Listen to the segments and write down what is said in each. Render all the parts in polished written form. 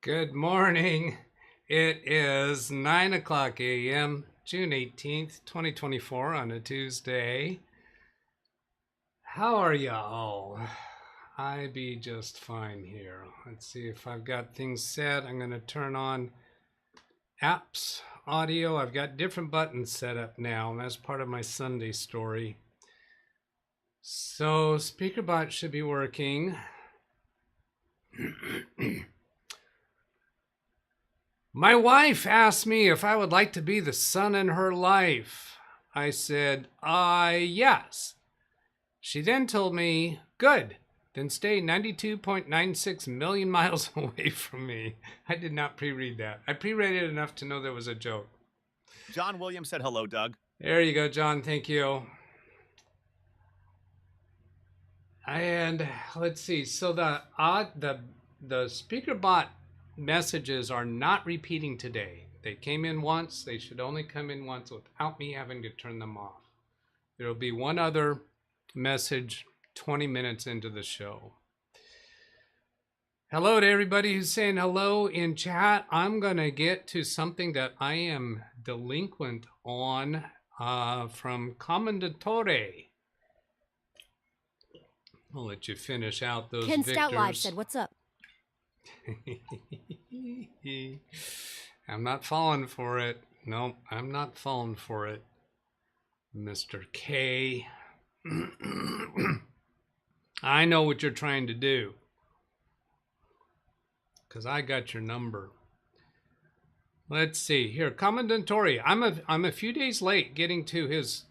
Good morning. It is 9 o'clock a.m., June 18th, 2024 on a Tuesday. How are y'all? I be just fine here. Let's see if I've got things set. I'm going to turn on apps, audio. I've got different buttons set up now, and that's part of my Sunday story. So SpeakerBot should be working. My wife asked me if I would like to be the sun in her life. I said, yes. She then told me, good, then stay 92.96 million miles away from me. I did not pre-read that. I pre-read it enough to know there was a joke. John Williams said hello, Doug. There you go, John. Thank you. And let's see. So the SpeakerBot messages are not repeating today. They came in once. They should only come in once without me having to turn them off. There will be one other message 20 minutes into the show. Hello to everybody who's saying hello in chat. I'm going to get to something that I am delinquent on from Commendatore. I'll let you finish out those Ken victors. Stout Live said, what's up? I'm not falling for it. No, I'm not falling for it, Mr. K. I know what you're trying to do, because I got your number. Let's see here. Commendatore. I'm a few days late getting to his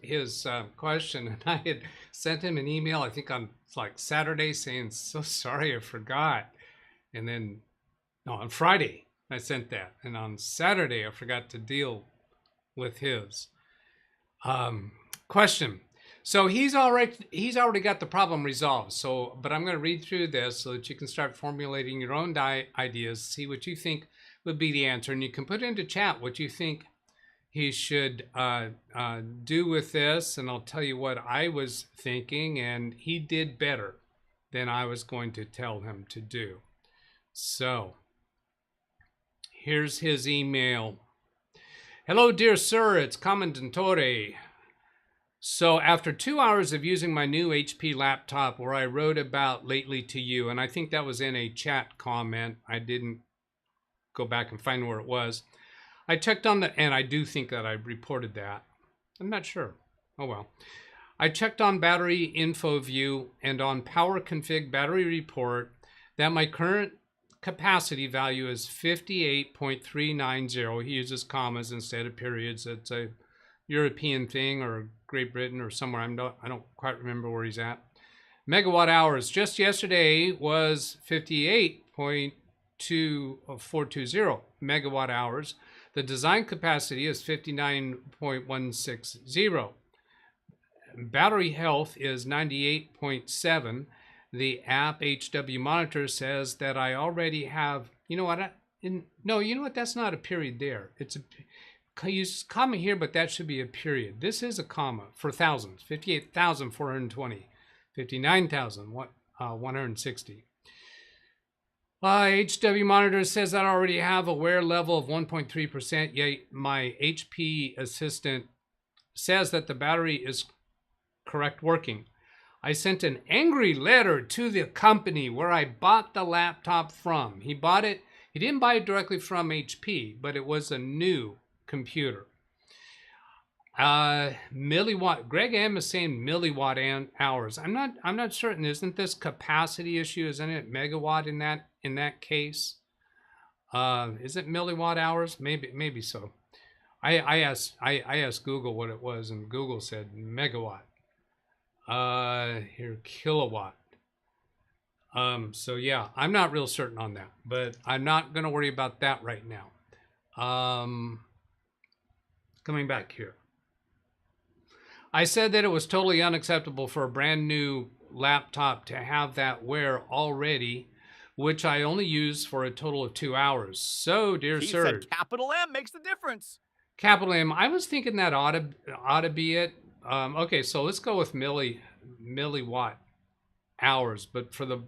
question, and I had sent him an email, I think on Saturday, saying, so sorry, I forgot. And then, no, on Friday I sent that, and on Saturday I forgot to deal with his question. So he's already got the problem resolved. So, but I'm going to read through this so that you can start formulating your own ideas, see what you think would be the answer, and you can put into chat what you think he should do with this. And I'll tell you what I was thinking, and he did better than I was going to tell him to do. So here's his email. Hello, dear sir, it's Commendatore. So after 2 hours of using my new HP laptop where I wrote about lately to you, and I think that was in a chat comment, I didn't go back and find where it was. I checked on and I do think that I reported that. I'm not sure. Oh well. I checked on battery info view and on power config battery report that my current capacity value is 58.390. He uses commas instead of periods. It's a European thing or Great Britain or somewhere. I don't quite remember where he's at. Megawatt hours just yesterday was 58.420 megawatt hours. The design capacity is 59.160. Battery health is 98.7. The app HW monitor says that I already have, you know what? No, you know what? That's not a period there. It's a use comma here, but that should be a period. This is a comma for thousands. 58,420, 59,160. HW monitor says that I already have a wear level of 1.3%. Yet my HP assistant says that the battery is correct working. I sent an angry letter to the company where I bought the laptop from. He didn't buy it directly from HP, but it was a new computer. Milliwatt. Greg M is saying milliwatt hours. I'm not certain. Isn't this capacity issue? Isn't it megawatt in that case? Is it milliwatt hours? Maybe so. I asked Google what it was, and Google said megawatt. Here, kilowatt. So yeah, I'm not real certain on that, but I'm not going to worry about that right now. Coming back here. I said that it was totally unacceptable for a brand new laptop to have that wear already, which I only use for a total of 2 hours. So, dear sir. He said capital M makes the difference. Capital M. I was thinking that ought to be it. Okay, so let's go with milliwatt hours. But for the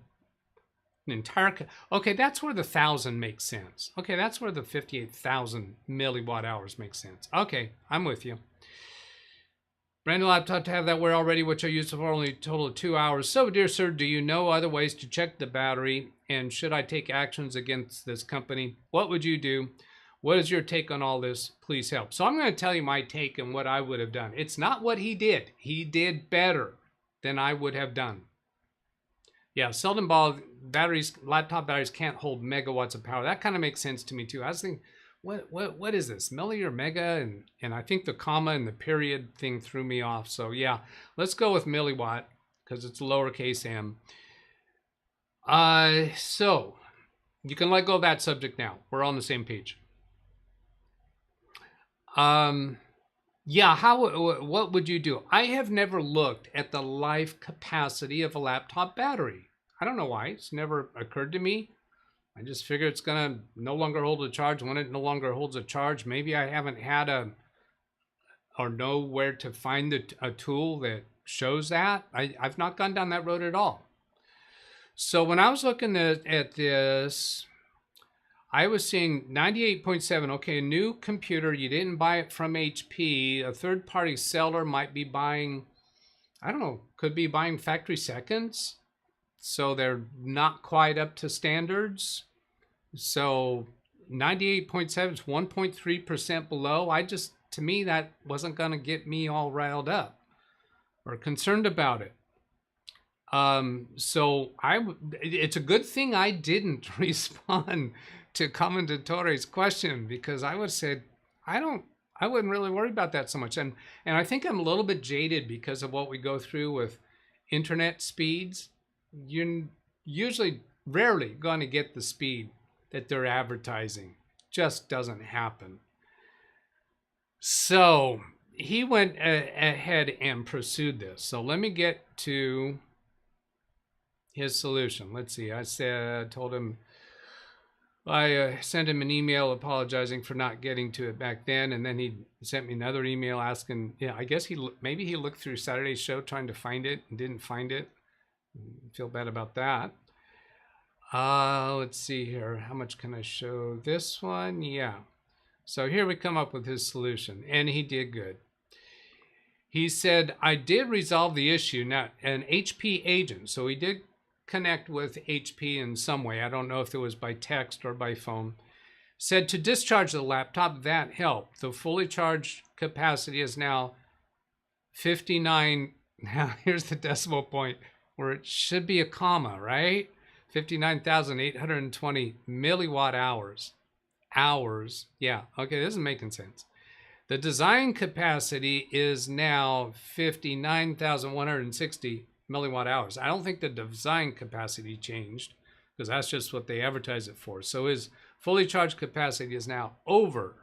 An entire, okay, that's where the 1,000 makes sense. Okay, that's where the 58,000 milliwatt hours makes sense. Okay, I'm with you. Brand new laptop to have that wear already, which I used for only a total of 2 hours. So, dear sir, do you know other ways to check the battery? And should I take actions against this company? What would you do? What is your take on all this? Please help. So I'm going to tell you my take and what I would have done. It's not what he did. He did better than I would have done. Yeah, Seldon Ball batteries, laptop batteries can't hold megawatts of power. That kind of makes sense to me too. I was thinking, what is this, milli or mega? And I think the comma and the period thing threw me off. So yeah, let's go with milliwatt because it's lowercase m. So you can let go of that subject now. We're on the same page. Yeah, what would you do? I have never looked at the life capacity of a laptop battery. I don't know why. It's never occurred to me. I just figure it's going to no longer hold a charge. When it no longer holds a charge, maybe I haven't had or know where to find a tool that shows that. I've not gone down that road at all. So when I was looking at this, I was seeing 98.7. Okay, a new computer. You didn't buy it from HP. A third-party seller might be buying, I don't know, could be buying factory seconds. So they're not quite up to standards. So 98.7 is 1.3% below. To me, that wasn't going to get me all riled up or concerned about it. So it's a good thing I didn't respond to Commendatore's question, because I would have said, I wouldn't really worry about that so much. And I think I'm a little bit jaded because of what we go through with internet speeds. You're usually rarely going to get the speed that they're advertising. Just doesn't happen. So he went ahead and pursued this. So let me get to his solution. Let's see. I told him, I sent him an email apologizing for not getting to it back then, and then he sent me another email asking, yeah, I guess maybe he looked through Saturday's show trying to find it and didn't find it. Feel bad about that. Let's see here. How much can I show this one? Yeah. So here we come up with his solution, and he did good. He said, I did resolve the issue. Now, an HP agent, so he did connect with HP in some way. I don't know if it was by text or by phone. Said to discharge the laptop, that helped. The fully charged capacity is now 59. Now here's the decimal point where it should be a comma, right? 59,820 milliwatt hours. Hours. Yeah. Okay, this is making sense. The design capacity is now 59,160 milliwatt hours. I don't think the design capacity changed because that's just what they advertise it for. So his fully charged capacity is now over.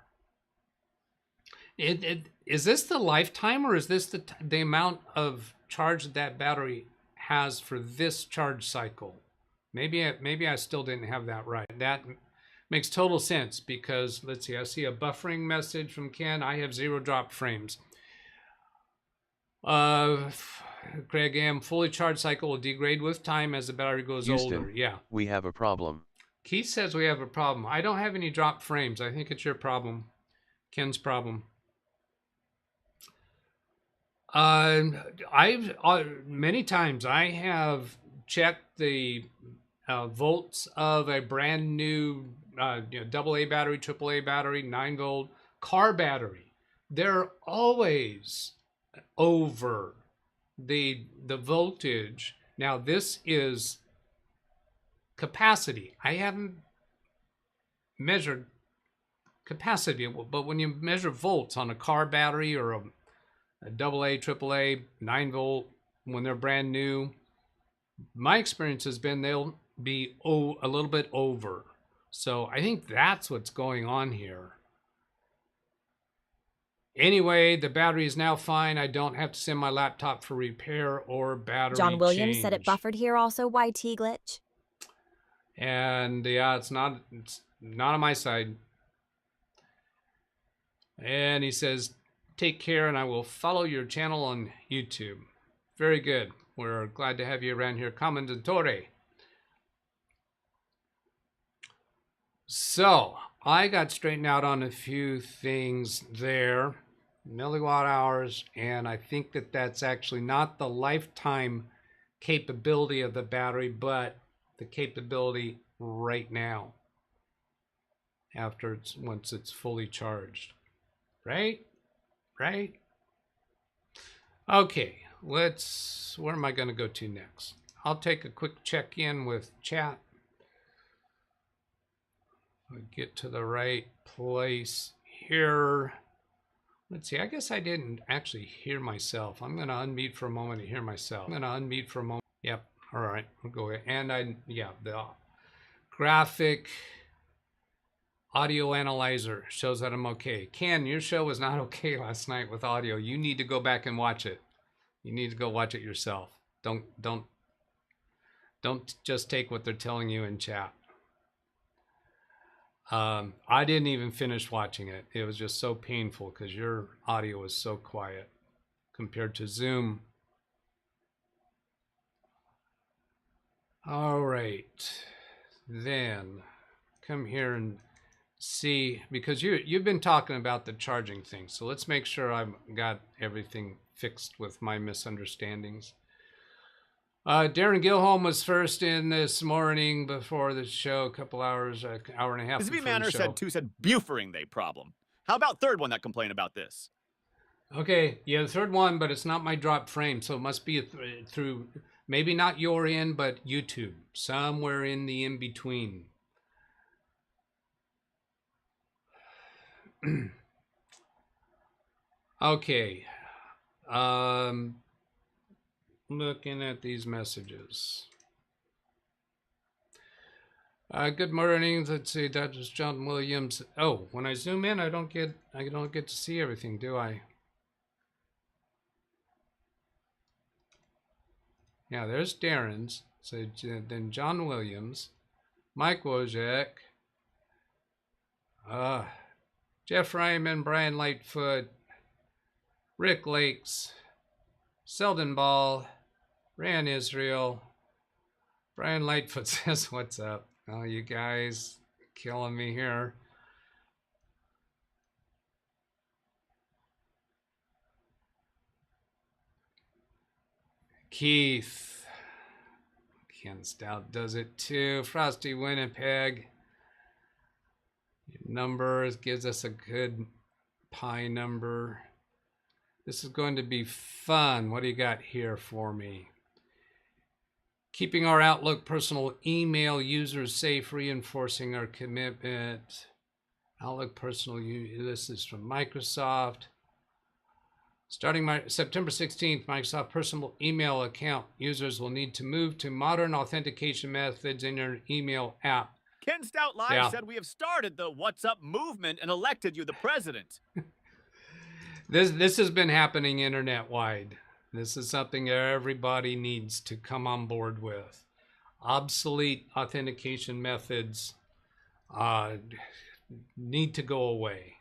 Is this the lifetime, or is this the amount of charge that battery has for this charge cycle? Maybe I still didn't have that right. That makes total sense because, let's see, I see a buffering message from Ken. I have 0 drop frames. Craig M, fully charged cycle will degrade with time as the battery goes older. Yeah. We have a problem. Keith says we have a problem. I don't have any drop frames. I think it's your problem. Ken's problem. Many times I have checked the volts of a brand new AA battery, AAA battery, 9-volt car battery. They're always over the voltage. Now this is capacity. I haven't measured capacity, but when you measure volts on a car battery or a AA, AAA, 9-volt, when they're brand new, my experience has been they'll be a little bit over. So I think that's what's going on here. Anyway, the battery is now fine. I don't have to send my laptop for repair or battery John Williams change. said it buffered here also. YT glitch. And yeah, it's not on my side. And he says, take care, and I will follow your channel on YouTube. Very good. We're glad to have you around here. Commendatore. So I got straightened out on a few things there, milliwatt hours, and I think that that's actually not the lifetime capability of the battery, but the capability right now after once it's fully charged. Right? Okay, where am I going to go to next? I'll take a quick check-in with chat. I'll get to the right place here. Let's see, I guess I didn't actually hear myself. I'm going to unmute for a moment to hear myself. Yep, all right, I'll go ahead. And the graphic audio analyzer shows that I'm okay. Ken, your show was not okay last night with audio. You need to go back and watch it. You need to go watch it yourself. Don't just take what they're telling you in chat. I didn't even finish watching it. It was just so painful because your audio was so quiet compared to Zoom. All right, then come here and see, because you've been talking about the charging thing. So let's make sure I've got everything fixed with my misunderstandings. Darren Gilholm was first in this morning before the show, a couple hours, an hour and a half Busy before Manor the show. said Bufering they problem. How about third one that complained about this? Okay, yeah, the third one, but it's not my drop frame, so it must be through, maybe not your end, but YouTube, somewhere in the in-between. Okay, looking at these messages. Good morning. Let's see. That is John Williams. Oh, when I zoom in, I don't get to see everything, do I? Yeah, there's Darren's. So then John Williams, Mike Wojak, Jeff Ryman, Brian Lightfoot, Rick Lakes, Selden Ball, Ran Israel. Brian Lightfoot says, "What's up?" Oh, you guys killing me here. Keith. Ken Stout does it too. Frosty Winnipeg. Your numbers gives us a good pi number. This is going to be fun. What do you got here for me? Keeping our Outlook personal email users safe, reinforcing our commitment. Outlook personal, this is from Microsoft. Starting September 16th, Microsoft personal email account users will need to move to modern authentication methods in your email app. Ken Stout Live said we have started the What's Up movement and elected you the president. This has been happening internet-wide. This is something everybody needs to come on board with. Obsolete authentication methods need to go away.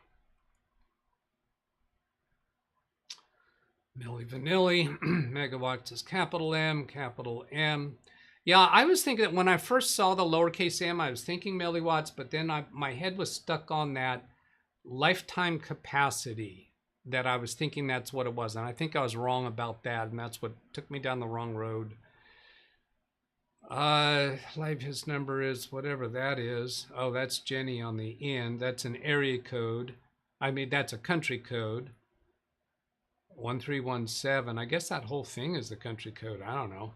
Milli Vanilli, megawatts is capital M, capital M. Yeah, I was thinking that when I first saw the lowercase m, I was thinking milliwatts, but then my head was stuck on that lifetime capacity. That I was thinking that's what it was, and I think I was wrong about that, and that's what took me down the wrong road. His number is whatever that is. Oh, that's Jenny on the end. That's an area code. I mean, that's a country code. 1317. I guess that whole thing is the country code. I don't know.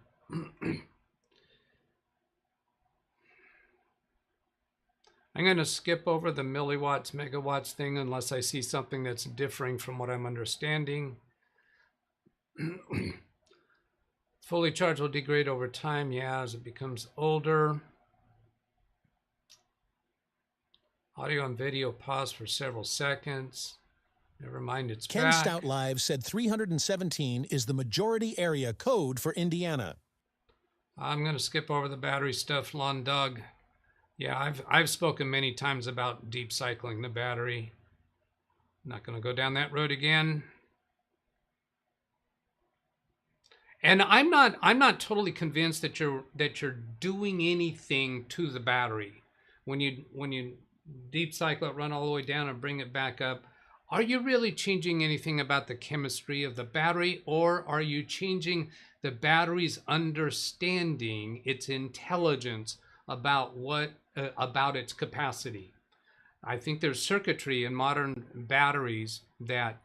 I'm going to skip over the milliwatts, megawatts thing unless I see something that's differing from what I'm understanding. Fully charged will degrade over time, yeah, as it becomes older. Audio and video pause for several seconds. Never mind, it's Ken back. Stout Live said 317 is the majority area code for Indiana. I'm going to skip over the battery stuff, Lon Doug. Yeah, I've spoken many times about deep cycling the battery. Not going to go down that road again. And I'm not totally convinced that you're doing anything to the battery when you deep cycle it, run all the way down and bring it back up, are you really changing anything about the chemistry of the battery, or are you changing the battery's understanding, its intelligence about about its capacity? I think there's circuitry in modern batteries that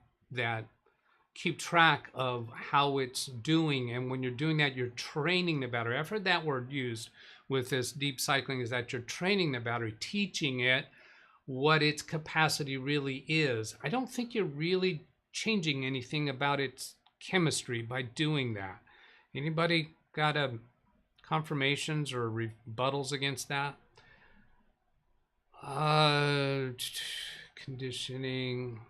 keep track of how it's doing, and when you're doing that, you're training the battery. I've heard that word used with this deep cycling, is that you're training the battery, teaching it what its capacity really is. I don't think you're really changing anything about its chemistry by doing that. Anybody got confirmations or rebuttals against that? Conditioning.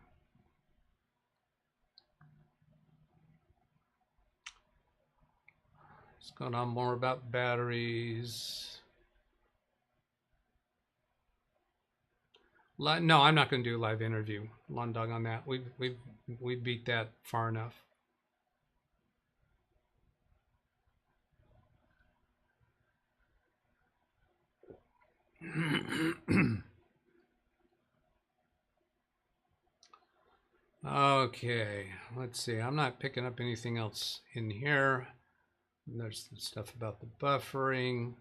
What's going on more about batteries? No, I'm not going to do a live interview, Lawn Dog, on that. We beat that far enough. Okay, let's see. I'm not picking up anything else in here. There's some stuff about the buffering.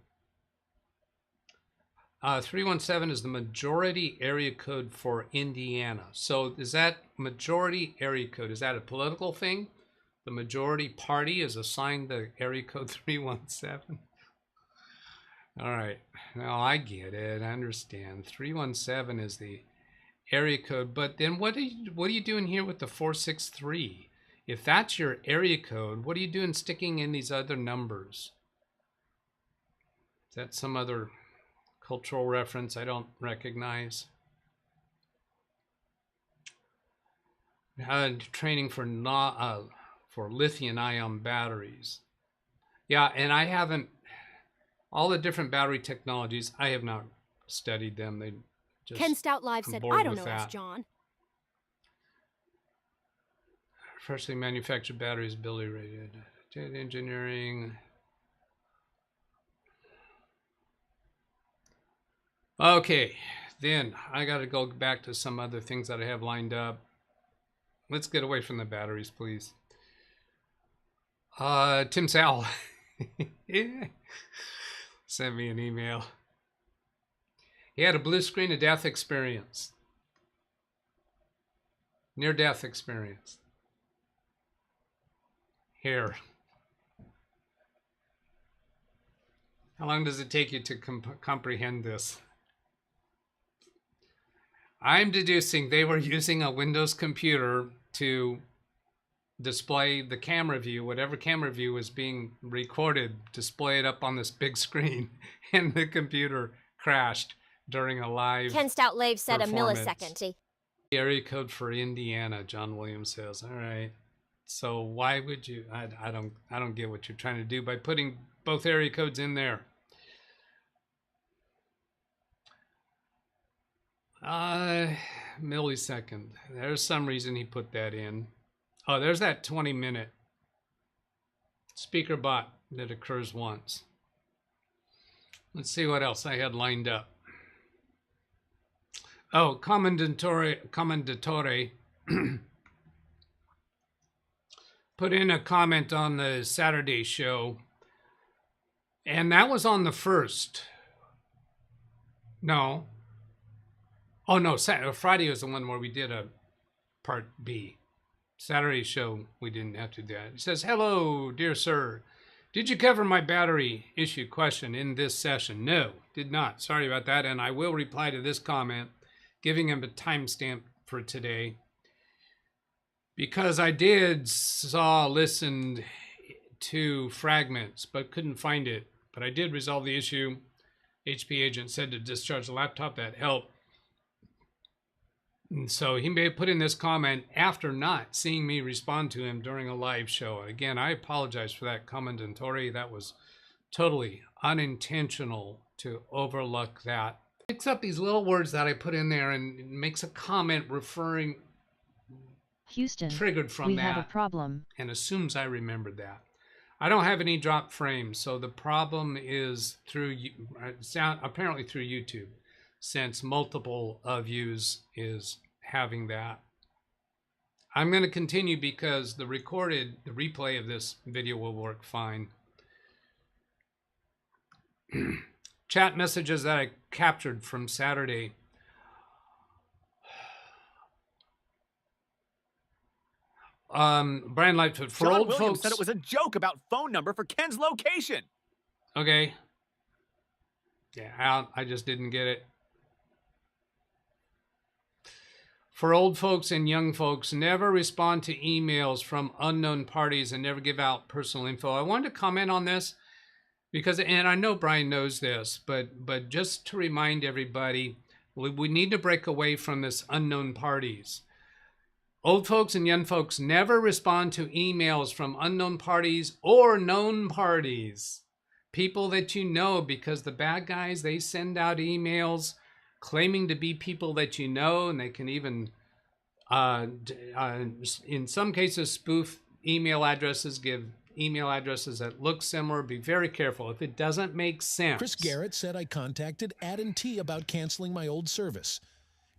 317 is the majority area code for Indiana. So is that majority area code? Is that a political thing? The majority party is assigned the area code 317? All right, now I get it. I understand. 317 is the area code, but then what are you doing here with the 463? If that's your area code, what are you doing sticking in these other numbers? Is that some other cultural reference I don't recognize? Training for lithium-ion batteries. Yeah, and I haven't, all the different battery technologies, I have not studied them. They just, Ken Stout Live said, I don't know, ask John. Freshly manufactured batteries, ability rated. Data engineering. Okay, then I got to go back to some other things that I have lined up. Let's get away from the batteries, please. Tim Sal sent me an email. He had a blue screen of death experience. Near-death experience. Here. How long does it take you to comprehend this? I'm deducing they were using a Windows computer to display the camera view, whatever camera view was being recorded, display it up on this big screen, and the computer crashed during a live Ken Stout Live said performance. A millisecond. Area code for Indiana, John Williams says. All right. So why would you? I don't get what you're trying to do by putting both area codes in there. Millisecond. There's some reason he put that in. Oh, there's that 20-minute speaker bot that occurs once. Let's see what else I had lined up. Oh, Commendatore put in a comment on the Saturday show, and that was on the first. No. Oh, no, Friday was the one where we did a part B. Saturday show, we didn't have to do that. It says, hello, dear sir. Did you cover my battery issue question in this session? No, did not. Sorry about that. And I will reply to this comment, giving him a timestamp for today. Because I did listen to fragments, but couldn't find it. But I did resolve the issue. HP agent said to discharge the laptop. That helped. And so he may have put in this comment after not seeing me respond to him during a live show. Again, I apologize for that, Commendatore. That was totally unintentional to overlook that. Picks up these little words that I put in there and makes a comment referring, Houston, triggered from we that, have a problem, and assumes I remembered that. I don't have any drop frames, so the problem is apparently through YouTube. since multiple of yous is having that. I'm going to continue because the replay of this video will work fine. Chat messages that I captured from Saturday. Brian Lightfoot, for John old Williams folks. said it was a joke about phone number for Ken's location. Okay. Yeah, I just didn't get it. For old folks and young folks, never respond to emails from unknown parties and never give out personal info. I wanted to comment on this because, and I know Brian knows this, but just to remind everybody, we need to break away from this unknown parties. Old folks and young folks never respond to emails from unknown parties or known parties. People that you know, because the bad guys, they send out emails claiming to be people that you know, and they can even, in some cases, spoof email addresses, give email addresses that look similar. Be very careful. If it doesn't make sense. Chris Garrett said I contacted Ad&T about canceling my old service.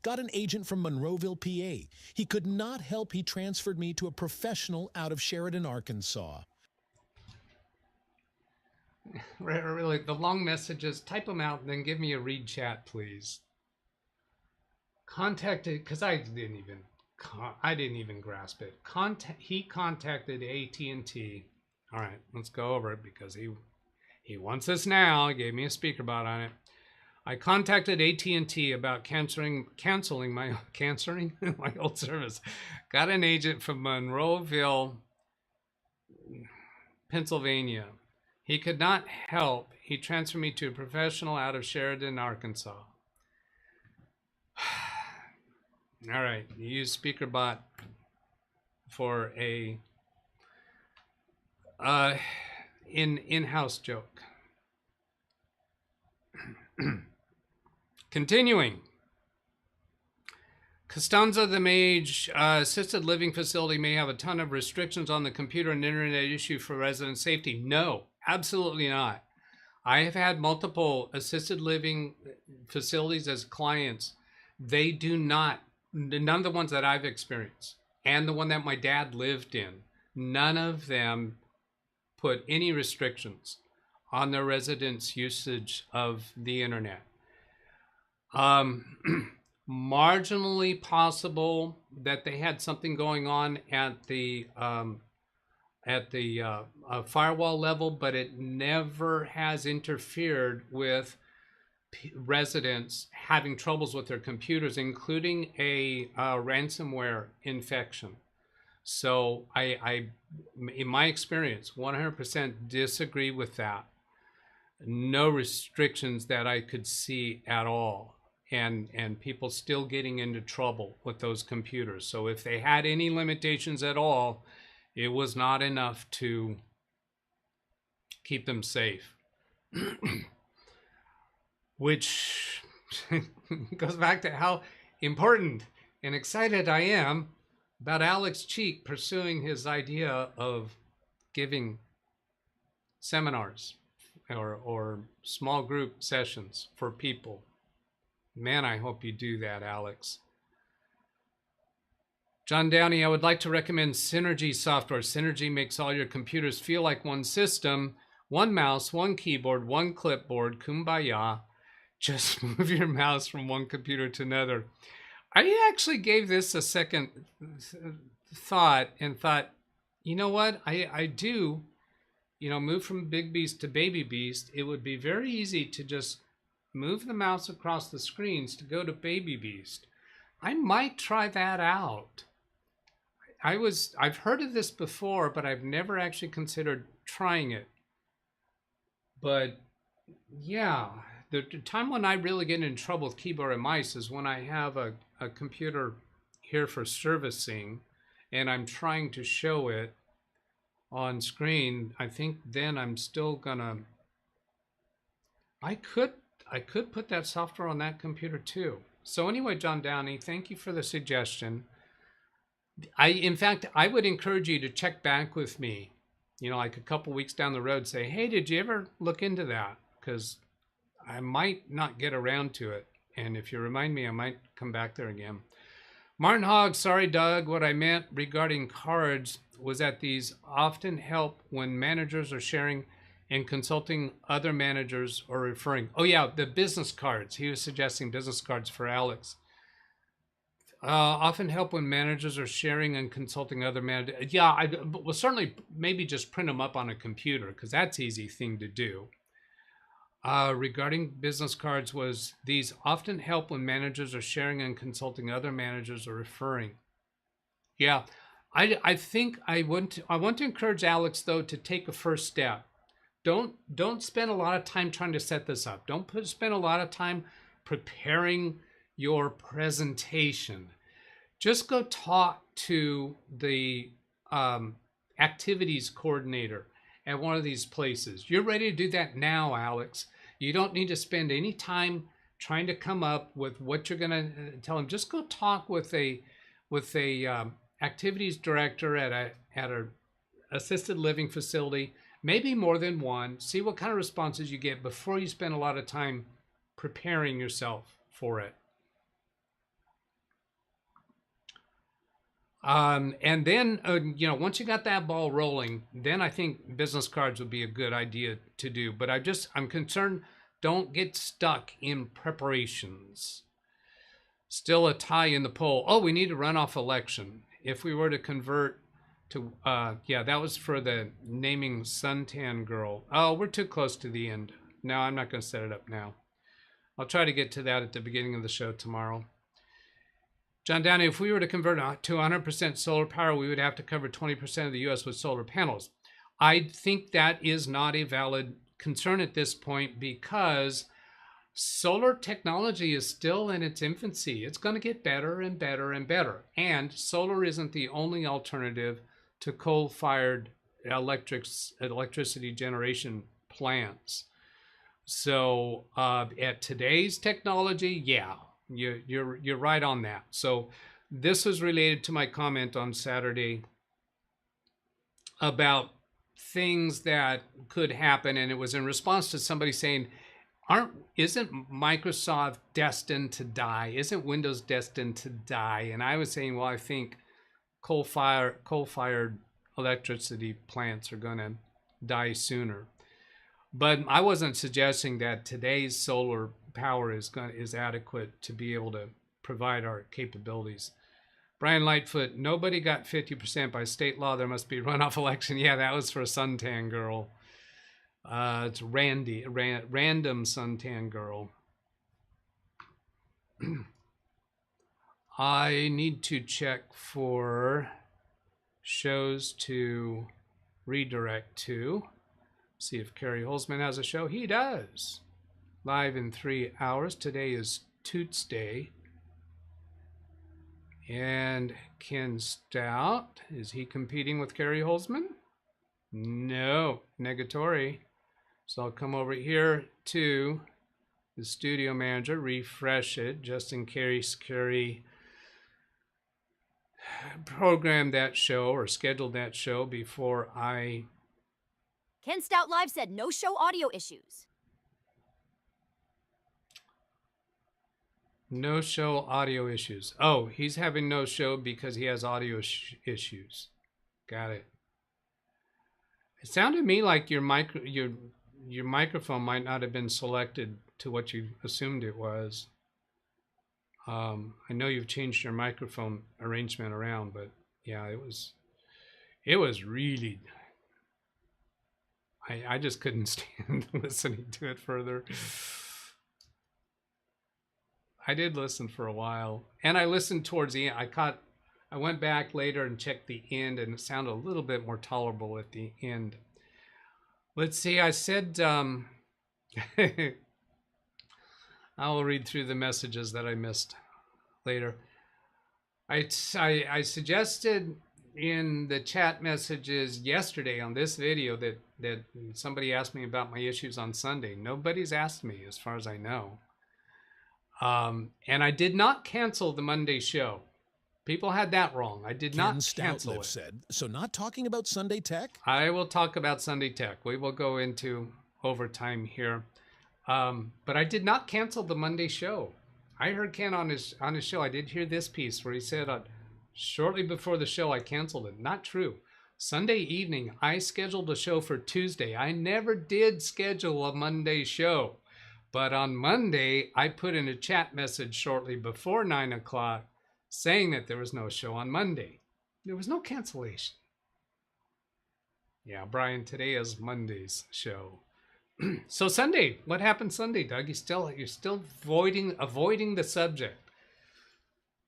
Got an agent from Monroeville, PA. He could not help. He transferred me to a professional out of Sheridan, Arkansas. Really, the long messages, type them out and then give me a read chat, please. Contacted, because I didn't even grasp it. He contacted AT&T. All right, let's go over it because he wants this now. He gave me a speaker bot on it. I contacted AT&T about canceling my old service. Got an agent from Monroeville, Pennsylvania. He could not help. He transferred me to a professional out of Sheridan, Arkansas. All right, you use SpeakerBot for a in-house joke. Continuing. Costanza, the Mage, assisted living facility may have a ton of restrictions on the computer and internet issue for resident safety. No, absolutely not. I have had multiple assisted living facilities as clients. They do not, none of the ones that I've experienced, and the one that my dad lived in, none of them put any restrictions on their residents' usage of the internet. Marginally possible that they had something going on at the firewall level, but it never has interfered with residents having troubles with their computers, including a ransomware infection. So I, in my experience, 100% disagree with that. No restrictions that I could see at all. And people still getting into trouble with those computers. So if they had any limitations at all, it was not enough to keep them safe. Which goes back to how important and excited I am about Alex Cheek pursuing his idea of giving seminars or small group sessions for people. Man, I hope you do that, Alex. John Downey, I would like to recommend Synergy software. Synergy makes all your computers feel like one system, one mouse, one keyboard, one clipboard, kumbaya. Just move your mouse from one computer to another. I actually gave this a second thought and thought, you know what? I do, move from Big Beast to Baby Beast. It would be very easy to just move the mouse across the screens to go to Baby Beast. I might try that out. I've heard of this before, but I've never actually considered trying it. But yeah, the time when I really get in trouble with keyboard and mice is when I have a computer here for servicing and I'm trying to show it on screen. I think then I'm still gonna, I could put that software on that computer too. So anyway, John Downey, thank you for the suggestion. In fact, I would encourage you to check back with me, like a couple weeks down the road, say, hey, did you ever look into that? Because I might not get around to it. And if you remind me, I might come back there again. Martin Hogg, sorry, Doug. What I meant regarding cards was that these often help when managers are sharing and consulting other managers or referring. Oh, yeah, the business cards. He was suggesting business cards for Alex. Often help when managers are sharing and consulting other managers. Yeah, I will certainly maybe just print them up on a computer because that's an easy thing to do. Regarding business cards was these often help when managers are sharing and consulting other managers or referring. Yeah, I think I want to encourage Alex though to take a first step. Don't spend a lot of time trying to set this up. Don't spend a lot of time preparing your presentation. Just go talk to the activities coordinator at one of these places. You're ready to do that now, Alex. You don't need to spend any time trying to come up with what you're going to tell them. Just go talk with a activities director at a assisted living facility, maybe more than one. See what kind of responses you get before you spend a lot of time preparing yourself for it. And then, once you got that ball rolling, then I think business cards would be a good idea to do. But I'm concerned, don't get stuck in preparations. Still a tie in the poll. Oh, we need a runoff election. If we were to convert to, that was for the naming suntan girl. Oh, we're too close to the end. No, I'm not going to set it up now. I'll try to get to that at the beginning of the show tomorrow. John Downey, if we were to convert to 100% solar power, we would have to cover 20% of the U.S. with solar panels. I think that is not a valid concern at this point because solar technology is still in its infancy. It's going to get better and better and better. And solar isn't the only alternative to coal-fired electricity generation plants. So at today's technology, yeah. You're right on that. So this was related to my comment on Saturday about things that could happen, and it was in response to somebody saying, isn't Microsoft destined to die? Isn't Windows destined to die? And I was saying, well, I think coal-fired electricity plants are going to die sooner. But I wasn't suggesting that today's solar power is adequate to be able to provide our capabilities. Brian Lightfoot, nobody got 50% by state law. There must be a runoff election. Yeah, that was for a suntan girl. It's random suntan girl. I need to check for shows to redirect to. See if Kerry Holzman has a show. He does. Live in 3 hours. Today is Toots Day. And Ken Stout, is he competing with Kerry Holzman? No, negatory. So I'll come over here to the studio manager, refresh it just in case Kerry programmed that show or scheduled that show before I... Ken Stout Live said no show audio issues. No show audio issues. Oh, he's having no show because he has audio issues. Got it. It sounded to me like your microphone might not have been selected to what you assumed it was. I know you've changed your microphone arrangement around, but yeah, it was really... I just couldn't stand listening to it further. I did listen for a while, and I listened towards the end. I went back later and checked the end, and it sounded a little bit more tolerable at the end. Let's see. I said I will read through the messages that I missed later. I suggested in the chat messages yesterday on this video that somebody asked me about my issues on Sunday. Nobody's asked me, as far as I know. And I did not cancel the Monday show. People had that wrong. I did not cancel it. Said, so not talking about Sunday Tech? I will talk about Sunday Tech. We will go into overtime here. But I did not cancel the Monday show. I heard Ken on his show. I did hear this piece where he said shortly before the show I canceled it. Not true. Sunday evening, I scheduled a show for Tuesday. I never did schedule a Monday show. But on Monday, I put in a chat message shortly before 9 o'clock saying that there was no show on Monday. There was no cancellation. Yeah, Brian, today is Monday's show. So Sunday, what happened Sunday, Doug? You're still avoiding the subject.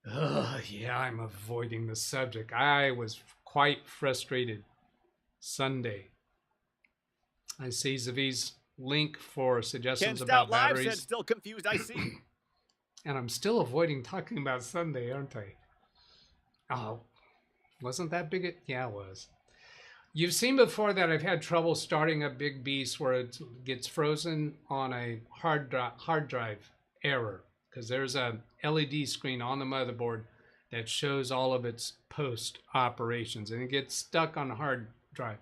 Yeah, I'm avoiding the subject. I was quite frustrated Sunday. I see Zavi's link for suggestions about batteries. Live said still confused, I see. And I'm still avoiding talking about Sunday, aren't I? Oh, wasn't that big? Yeah, it was. You've seen before that I've had trouble starting a big beast where it gets frozen on a hard drive error, because there's a LED screen on the motherboard that shows all of its post operations, and it gets stuck on the hard drive.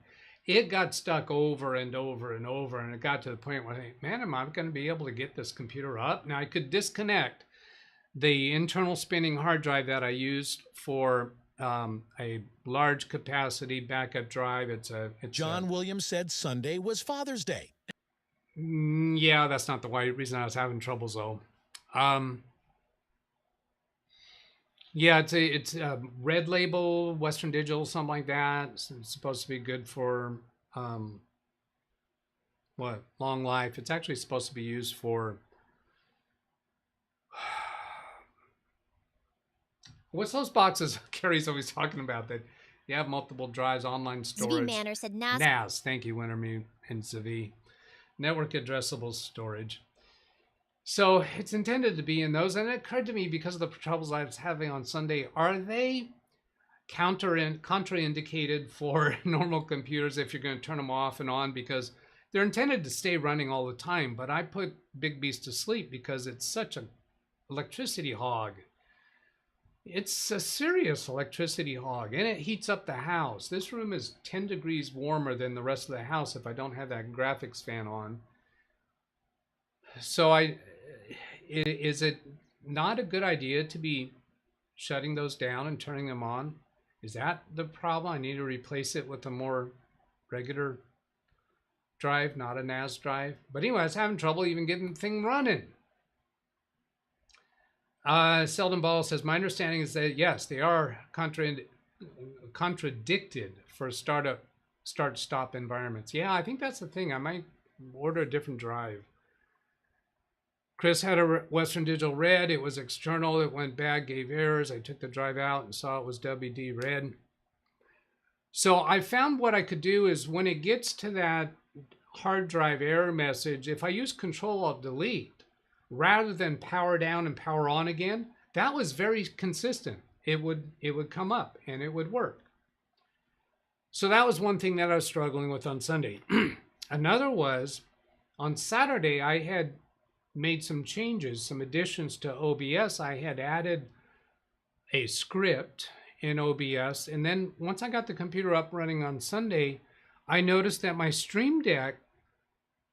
It got stuck over and over and over, and it got to the point where I think, man, am I going to be able to get this computer up? Now I could disconnect the internal spinning hard drive that I used for a large capacity backup drive. John Williams said Sunday was Father's Day. Yeah, that's not the reason I was having troubles though. Yeah, it's a Red Label, Western Digital, something like that. It's supposed to be good for long life. It's actually supposed to be used for what's those boxes Carrie's always talking about that you have multiple drives, online storage. Zvi Manor said NAS. NAS, thank you, Wintermute and Zavi. Network addressable storage. So it's intended to be in those, and it occurred to me because of the troubles I was having on Sunday, are they contraindicated for normal computers if you're going to turn them off and on, because they're intended to stay running all the time, but I put Big Beast to sleep because it's such an electricity hog. It's a serious electricity hog, and it heats up the house. This room is 10 degrees warmer than the rest of the house if I don't have that graphics fan on. So is it not a good idea to be shutting those down and turning them on? Is that the problem? I need to replace it with a more regular drive, not a NAS drive. But anyway, I was having trouble even getting the thing running. Seldom Ball says, my understanding is that, yes, they are contradicted for start-stop environments. Yeah, I think that's the thing. I might order a different drive. Chris had a Western Digital Red. It was external. It went bad, gave errors. I took the drive out and saw it was WD Red. So I found what I could do is when it gets to that hard drive error message, if I use Control-Alt-Delete, rather than power down and power on again, that was very consistent. It would come up and it would work. So that was one thing that I was struggling with on Sunday. Another was on Saturday, I had made some changes, some additions to OBS. I had added a script in OBS. And then once I got the computer up running on Sunday, I noticed that my Stream Deck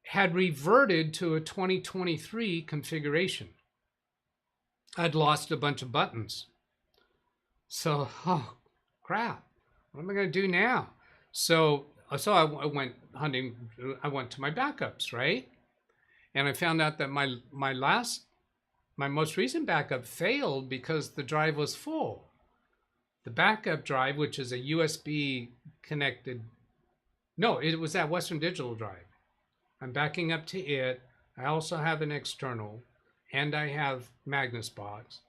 had reverted to a 2023 configuration. I'd lost a bunch of buttons. So, oh, crap. What am I going to do now? So I went hunting. I went to my backups, right? And I found out that my most recent backup failed because the drive was full. The backup drive, which is a USB connected, no, it was that Western Digital drive. I'm backing up to it. I also have an external, and I have Magnus Box.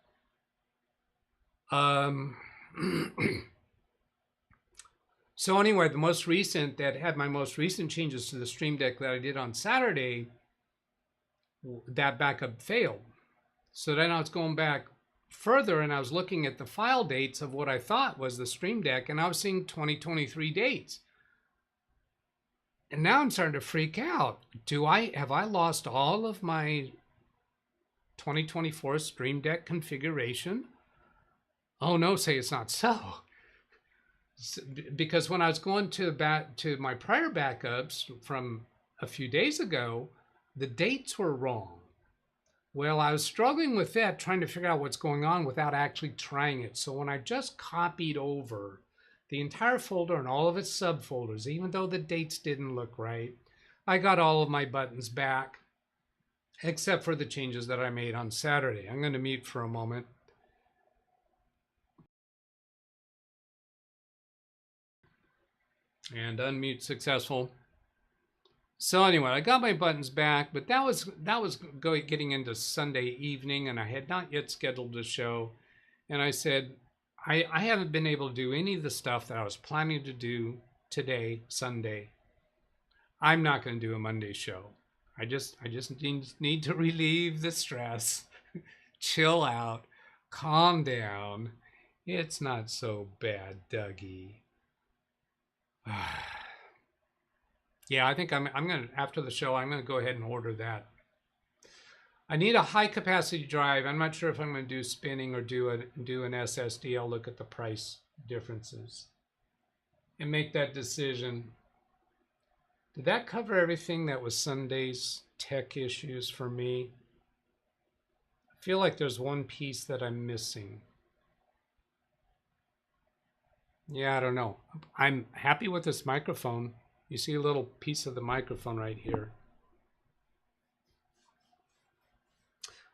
So anyway, the most recent that had my most recent changes to the Stream Deck that I did on Saturday, that backup failed. So then I was going back further and I was looking at the file dates of what I thought was the Stream Deck, and I was seeing 2023 dates. And now I'm starting to freak out. Have I lost all of my 2024 Stream Deck configuration? Oh no, say it's not so. Because when I was going to my prior backups from a few days ago, the dates were wrong. Well, I was struggling with that, trying to figure out what's going on without actually trying it. So when I just copied over the entire folder and all of its subfolders, even though the dates didn't look right, I got all of my buttons back, except for the changes that I made on Saturday. I'm going to mute for a moment. And unmute successful. So anyway, I got my buttons back, but that was getting into Sunday evening, and I had not yet scheduled the show. And I said, I haven't been able to do any of the stuff that I was planning to do today, Sunday. I'm not going to do a Monday show. I just need to relieve the stress, chill out, calm down. It's not so bad, Dougie. Yeah, I think I'm gonna, after the show, I'm gonna go ahead and order that. I need a high capacity drive. I'm not sure if I'm gonna do spinning or do an SSD. I'll look at the price differences and make that decision. Did that cover everything that was Sunday's tech issues for me? I feel like there's one piece that I'm missing. Yeah, I don't know. I'm happy with this microphone. You see a little piece of the microphone right here.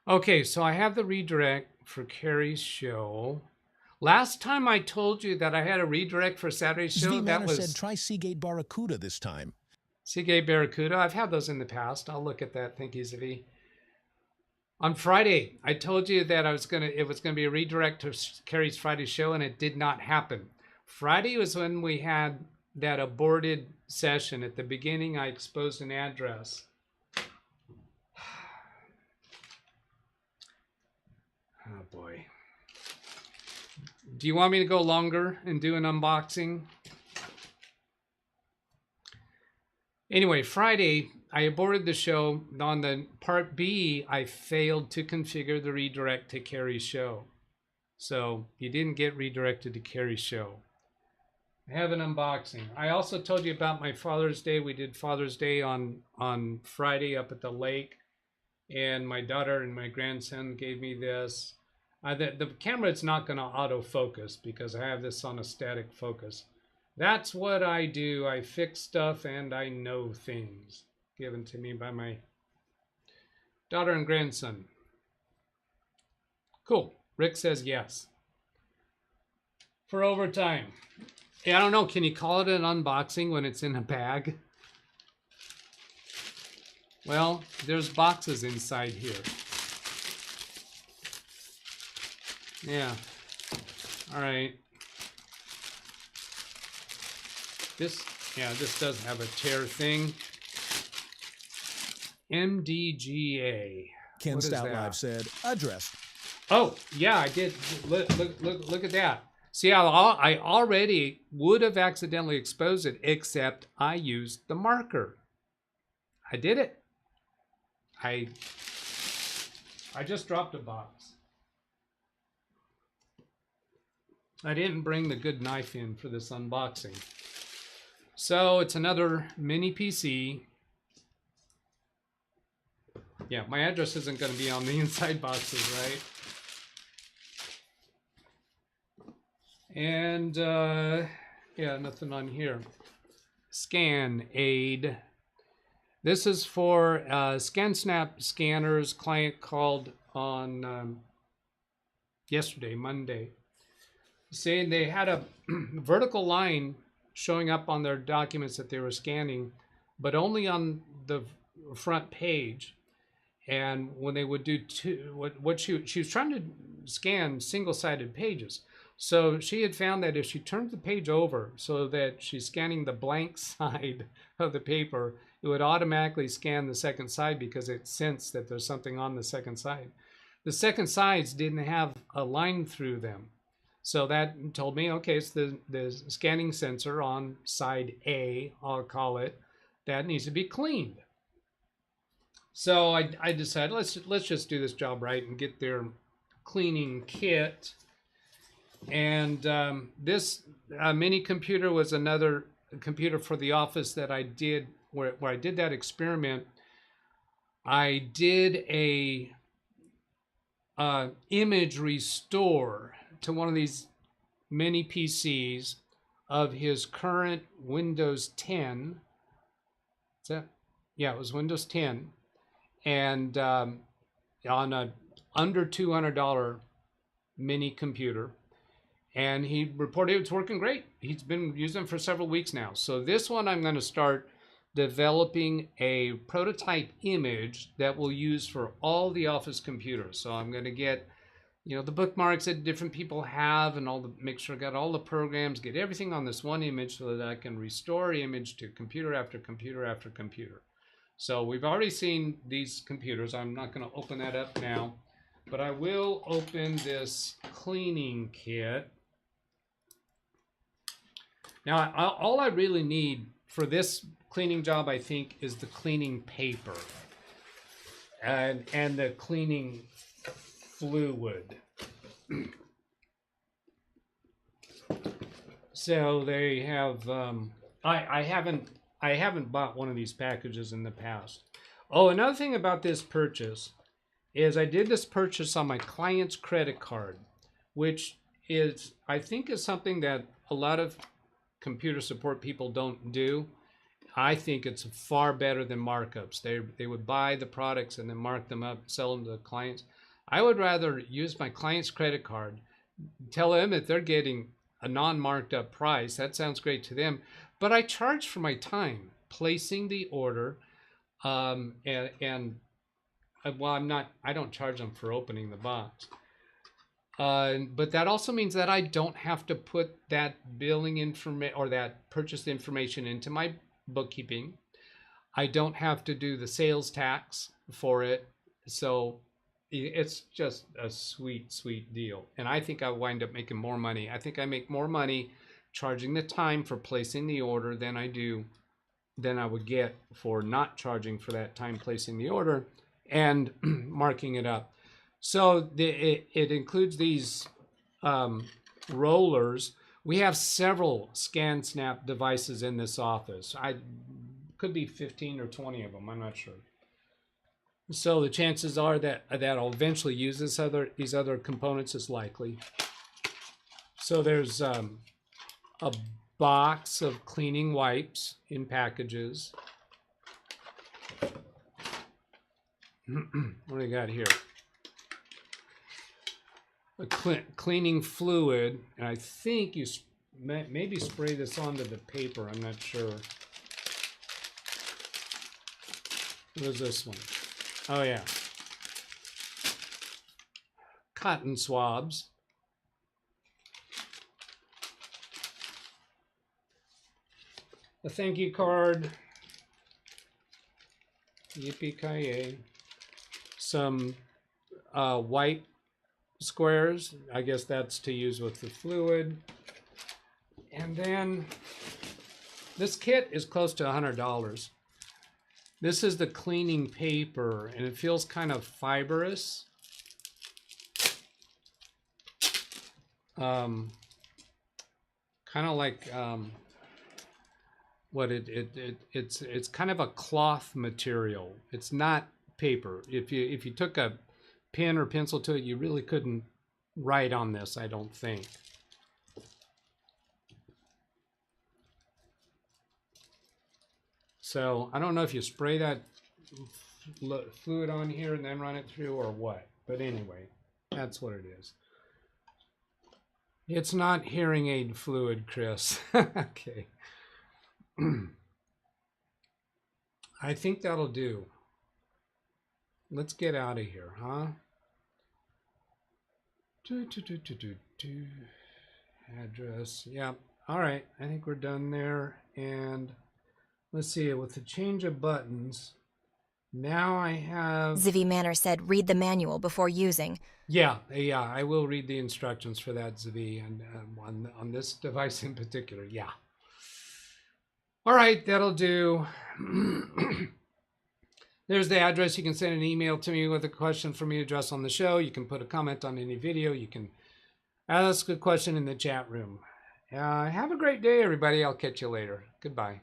Okay, so I have the redirect for Carrie's show. Last time I told you that I had a redirect for Saturday's show, that was... said try Seagate Barracuda this time. Seagate Barracuda. I've had those in the past. I'll look at that. Thank you, Zvi. On Friday, I told you that it was gonna be a redirect to Carrie's Friday show, and it did not happen. Friday was when we had that aborted session. At the beginning, I exposed an address. Oh boy. Do you want me to go longer and do an unboxing? Anyway, Friday, I aborted the show. On the part B, I failed to configure the redirect to Carrie's show. So you didn't get redirected to Carrie's show. I have an unboxing. I also told you about my Father's Day. We did Father's Day on Friday up at the lake. And my daughter and my grandson gave me this. The camera is not going to autofocus because I have this on a static focus. That's what I do. I fix stuff and I know things. Given to me by my daughter and grandson. Cool. Rick says yes. For overtime. Yeah, I don't know. Can you call it an unboxing when it's in a bag? Well, there's boxes inside here. Yeah. All right. This does have a tear thing. MDGA. Ken Stout Live said, address. Oh, yeah, I did. Look at that. See, I already would have accidentally exposed it, except I used the marker. I did it. I just dropped a box. I didn't bring the good knife in for this unboxing. So it's another mini PC. Yeah, my address isn't going to be on the inside boxes, right? And yeah, nothing on here. Scan aid. This is for ScanSnap scanners. Client called on yesterday, Monday, saying they had a vertical line showing up on their documents that they were scanning, but only on the front page. And when they would do what she was trying to scan single-sided pages. So she had found that if she turned the page over so that she's scanning the blank side of the paper, it would automatically scan the second side because it sensed that there's something on the second side. The second sides didn't have a line through them. So that told me, okay, it's the scanning sensor on side A, I'll call it, that needs to be cleaned. So I decided, let's just do this job right and get their cleaning kit. And this mini computer was another computer for the office that I did, where I did that experiment. I did a image restore to one of these mini PCs of his current Windows 10. Is that? Yeah, it was Windows 10. And on a under $200 mini computer. And he reported it's working great. He's been using it for several weeks now. So this one I'm going to start developing a prototype image that we'll use for all the Office computers. So I'm going to get, you know, the bookmarks that different people have and all the, make sure I got all the programs, get everything on this one image so that I can restore image to computer after computer after computer. So we've already seen these computers. I'm not going to open that up now, but I will open this cleaning kit. Now, all I really need for this cleaning job, I think, is the cleaning paper and the cleaning fluid. So they have. I haven't bought one of these packages in the past. Oh, another thing about this purchase is I did this purchase on my client's credit card, which is, I think, is something that a lot of computer support people don't do. I think it's far better than markups. They would buy the products and then mark them up, sell them to the clients. I would rather use my client's credit card, tell them that they're getting a non-marked up price. That sounds great to them, but I charge for my time placing the order, well, I don't charge them for opening the box. But that also means that I don't have to put that billing information or that purchase information into my bookkeeping. I don't have to do the sales tax for it. So it's just a sweet, sweet deal. And I think I wind up making more money. I think I make more money charging the time for placing the order than I would get for not charging for that time placing the order and marking it up. So it includes these rollers. We have several ScanSnap devices in this office. Could be 15 or 20 of them. I'm not sure. So the chances are that I'll eventually use these other components is likely. So there's a box of cleaning wipes in packages. What do we got here? A cleaning fluid, and I think you maybe spray this onto the paper. I'm not sure. What is this one? Oh yeah, cotton swabs. A thank you card. Yippee-ki-yay. Some white squares. I guess that's to use with the fluid. And then this kit is close to $100. This is the cleaning paper, and it feels kind of fibrous. Kind of like it's kind of a cloth material. It's not paper. If you took a pen or pencil to it, you really couldn't write on this, I don't think. So I don't know if you spray that fluid on here and then run it through or what. But anyway, that's what it is. It's not hearing aid fluid, Chris. Okay. I think that'll do. Let's get out of here, huh? Address. Yeah. All right. I think we're done there. And let's see. With the change of buttons, now I have... Zivy Manor said read the manual before using. Yeah. I will read the instructions for that, Zivy, and on this device in particular. Yeah. All right. That'll do. There's the address. You can send an email to me with a question for me to address on the show. You can put a comment on any video. You can ask a question in the chat room. Have a great day, everybody. I'll catch you later. Goodbye.